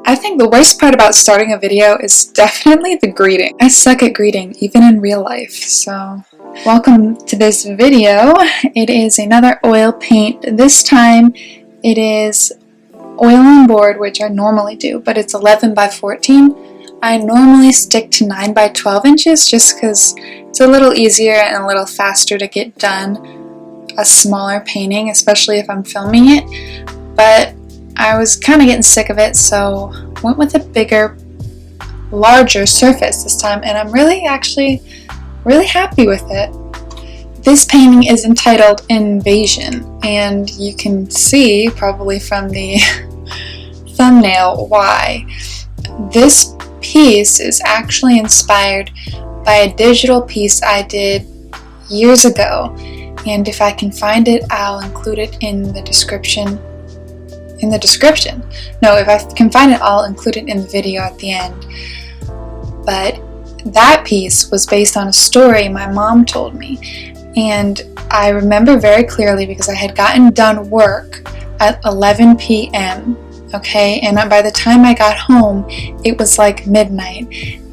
I think the worst part about starting a video is definitely the greeting. I suck at greeting, even in real life, so welcome to this video. It is another oil paint. This time it is oil on board, which I normally do, but it's 11 by 14. I normally stick to 9 by 12 inches just because it's a little easier and a little faster to get done a smaller painting, especially if I'm filming it. But I was kind of getting sick of it, so went with a bigger, larger surface this time, and I'm really happy with it. This painting is entitled Invasion, and you can see probably from the thumbnail why. This piece is actually inspired by a digital piece I did years ago, and if I can find it, I'll include it in the description. No, if I can find it, I'll include it in the video at the end. But that piece was based on a story my mom told me, and I remember very clearly because I had gotten done work at 11 p.m. Okay, and by the time I got home, it was like midnight,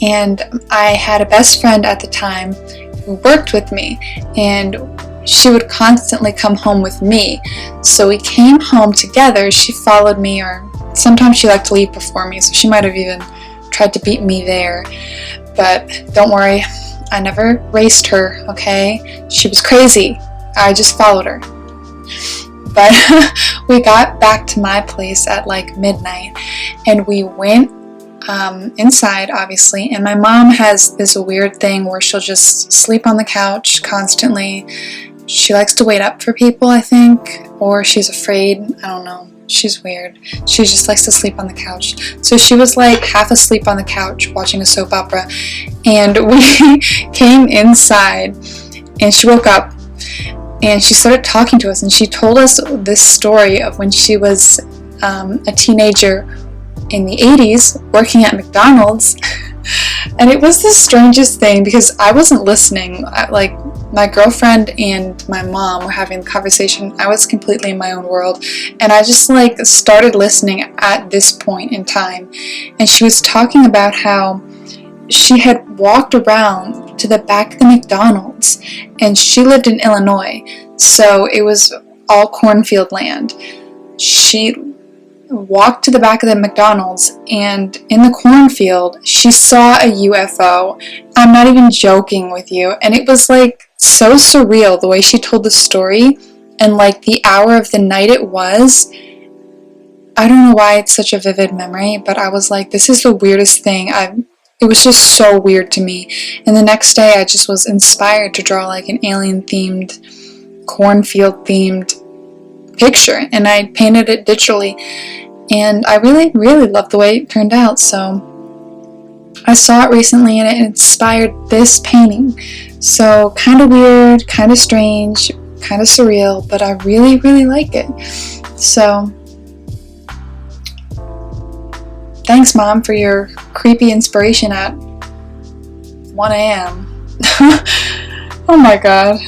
and I had a best friend at the time who worked with me, and she would constantly come home with me. So we came home together. She followed me, or sometimes she liked to leave before me, so she might have even tried to beat me there. But don't worry, I never raced her, okay? She was crazy. I just followed her. But we got back to my place at like midnight, and we went inside, obviously, and my mom has this weird thing where she'll just sleep on the couch constantly. She likes to wait up for people, I think, or she's afraid. I don't know. She's weird. She just likes to sleep on the couch. So she was like half asleep on the couch watching a soap opera, and we came inside, and she woke up, and she started talking to us, and she told us this story of when she was a teenager in the 80s working at McDonald's. And it was the strangest thing because I wasn't listening. Like, my girlfriend and my mom were having the conversation. I was completely in my own world, and I just like started listening at this point in time. And she was talking about how she had walked around to the back of the McDonald's, and she lived in Illinois, so it was all cornfield land. She walked to the back of the McDonald's, and in the cornfield she saw a UFO. I'm not even joking with you, and it was like so surreal the way she told the story, and like the hour of the night it was. I don't know why it's such a vivid memory, but I was like, this is the weirdest thing. It was just so weird to me. And the next day I just was inspired to draw like an alien themed, cornfield themed picture, and I painted it digitally, and I really loved the way it turned out. So I saw it recently, and it inspired this painting. So kind of weird, kind of strange, kind of surreal, but I really like it. So thanks, Mom, for your creepy inspiration at 1 a.m. Oh my god.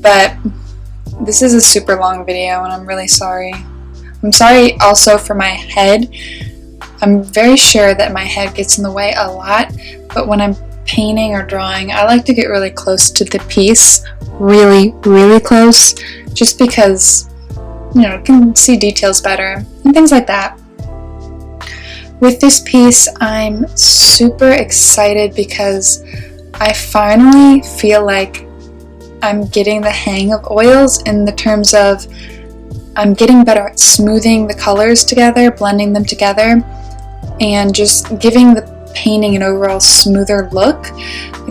But this is a super long video, and I'm really sorry. I'm sorry also for my head. I'm very sure that my head gets in the way a lot, but when I'm painting or drawing, I like to get really close to the piece. Really close. Just because, you know, I can see details better and things like that. With this piece, I'm super excited because I finally feel like I'm getting the hang of oils in the terms of I'm getting better at smoothing the colors together, blending them together, and just giving the painting an overall smoother look.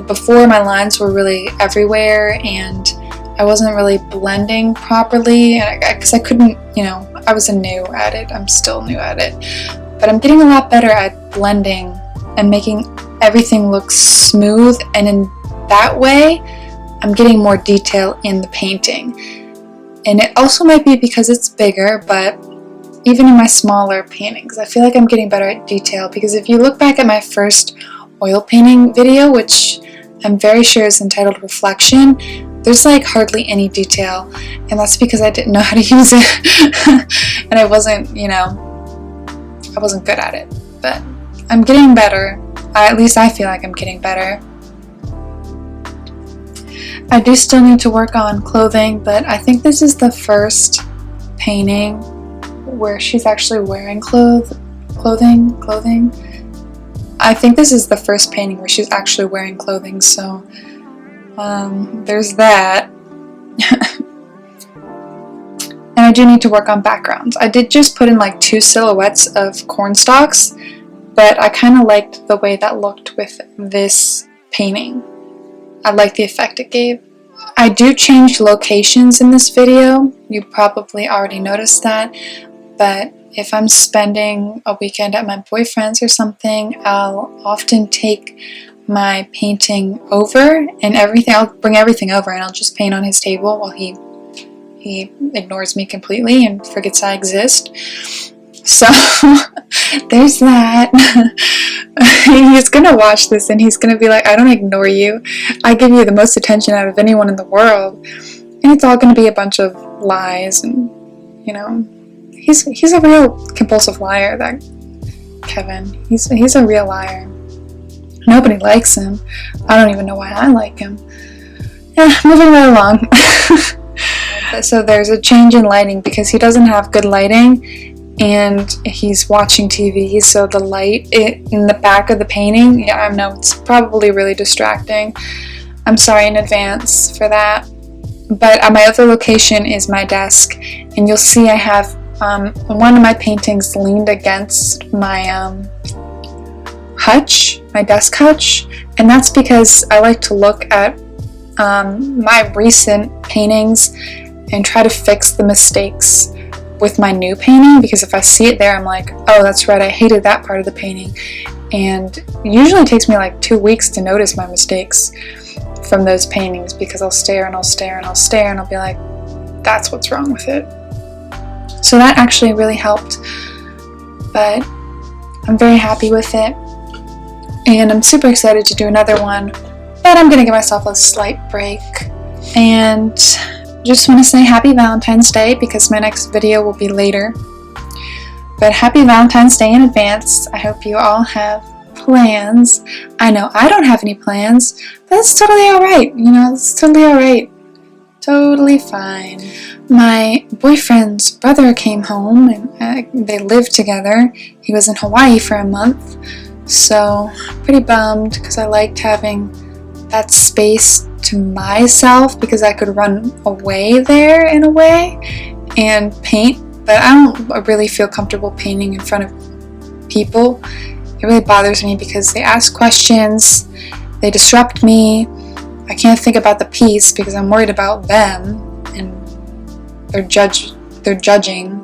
Before, my lines were really everywhere, and I wasn't really blending properly because I couldn't, you know, I was new at it. I'm still new at it. But I'm getting a lot better at blending and making everything look smooth, and in that way, I'm getting more detail in the painting. And it also might be because it's bigger, but even in my smaller paintings, I feel like I'm getting better at detail, because if you look back at my first oil painting video, which I'm very sure is entitled Reflection, there's like hardly any detail, and that's because I didn't know how to use it. And I wasn't, you know, I wasn't good at it. but I'm getting better. At least I feel like I'm getting better. I do still need to work on clothing, but I think this is the first painting where she's actually wearing clothing. I think this is the first painting where she's actually wearing clothing, so there's that. And I do need to work on backgrounds. I did just put in like 2 silhouettes of corn stalks, but I kind of liked the way that looked with this painting. I like the effect it gave. I do change locations in this video. You probably already noticed that, but if I'm spending a weekend at my boyfriend's or something, I'll often take my painting over and everything. I'll bring everything over and I'll just paint on his table while he ignores me completely and forgets I exist. So there's that. He's gonna watch this and he's gonna be like, I don't ignore you. I give you the most attention out of anyone in the world. And it's all gonna be a bunch of lies, and you know, he's a real compulsive liar, that Kevin. He's a real liar. Nobody likes him. I don't even know why I like him. Yeah, moving right along. So there's a change in lighting because he doesn't have good lighting and he's watching TV, so the light in the back of the painting, yeah, I know it's probably really distracting. I'm sorry in advance for that. But my other location is my desk, and you'll see I have one of my paintings leaned against my hutch, my desk hutch, and that's because I like to look at my recent paintings and try to fix the mistakes with my new painting, because if I see it there, I'm like, oh, that's right, I hated that part of the painting. And it usually takes me like 2 weeks to notice my mistakes from those paintings, because I'll stare and I'll stare and I'll stare and I'll be like, that's what's wrong with it. So that actually really helped, but I'm very happy with it, and I'm super excited to do another one, but I'm gonna give myself a slight break. And just want to say happy Valentine's Day, because my next video will be later. But happy Valentine's Day in advance. I hope you all have plans. I know I don't have any plans, but that's totally alright. You know, it's totally alright. Totally fine. My boyfriend's brother came home and they lived together. He was in Hawaii for a month, so pretty bummed because I liked having that space to myself, because I could run away there in a way and paint, but I don't really feel comfortable painting in front of people. It really bothers me because they ask questions, they disrupt me, I can't think about the piece because I'm worried about them and they're judging.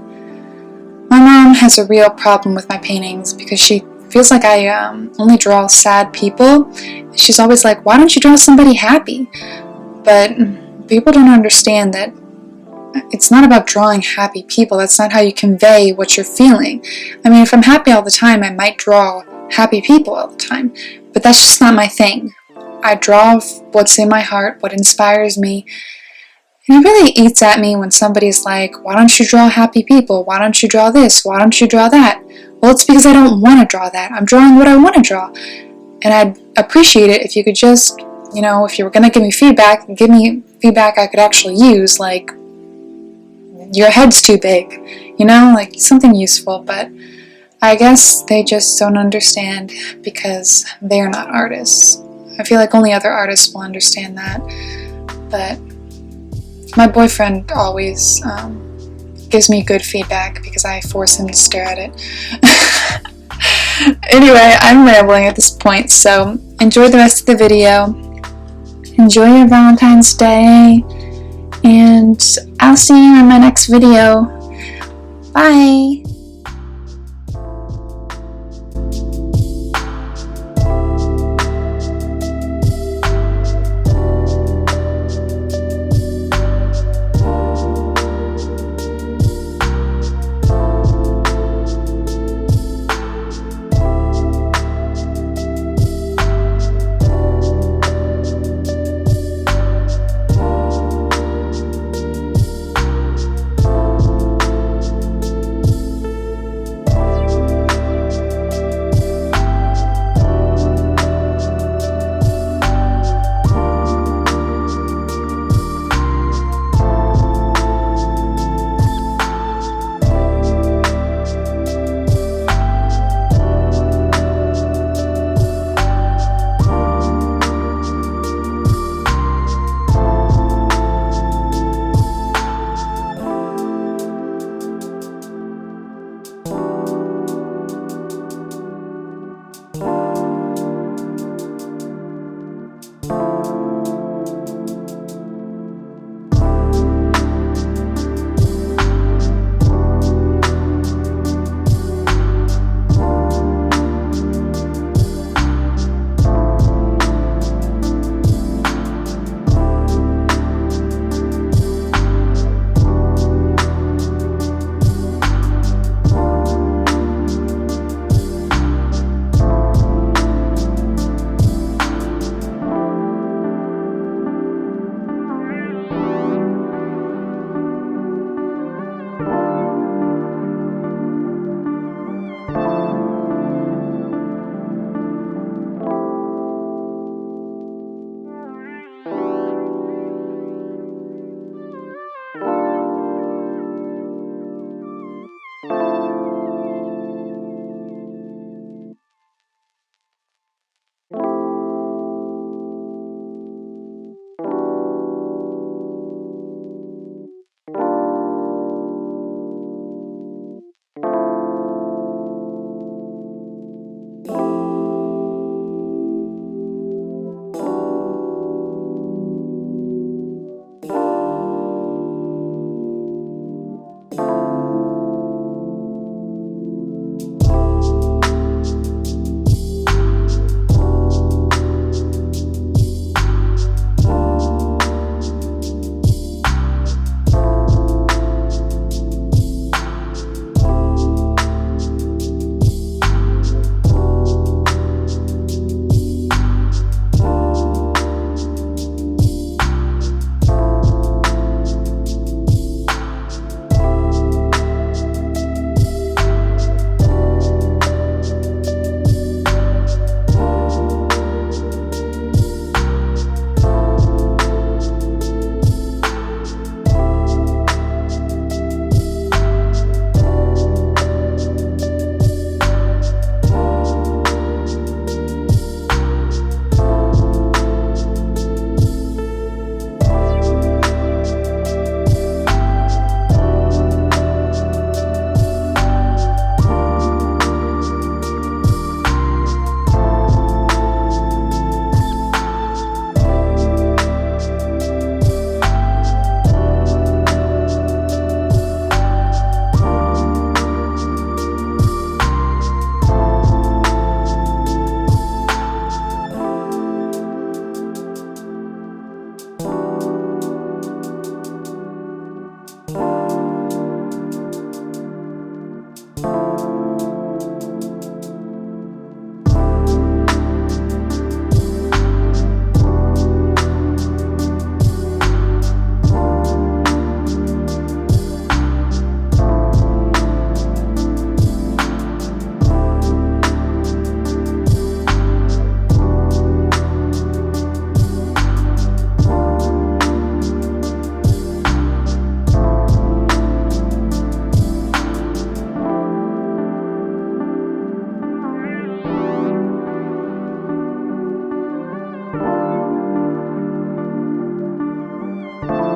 My mom has a real problem with my paintings because she feels like I only draw sad people. She's always like, why don't you draw somebody happy? But people don't understand that it's not about drawing happy people. That's not how you convey what you're feeling. I mean, if I'm happy all the time, I might draw happy people all the time, but that's just not my thing. I draw what's in my heart, what inspires me. And it really eats at me when somebody's like, why don't you draw happy people? Why don't you draw this? Why don't you draw that? Well, it's because I don't want to draw that. I'm drawing what I want to draw. And I'd appreciate it if you could just, you know, if you were going to give me feedback, give me feedback I could actually use, like, your head's too big, you know, like something useful. But I guess they just don't understand because they're not artists. I feel like only other artists will understand that. But my boyfriend always gives me good feedback because I force him to stare at it. Anyway, I'm rambling at this point, so enjoy the rest of the video. Enjoy your Valentine's Day, and I'll see you in my next video. Bye!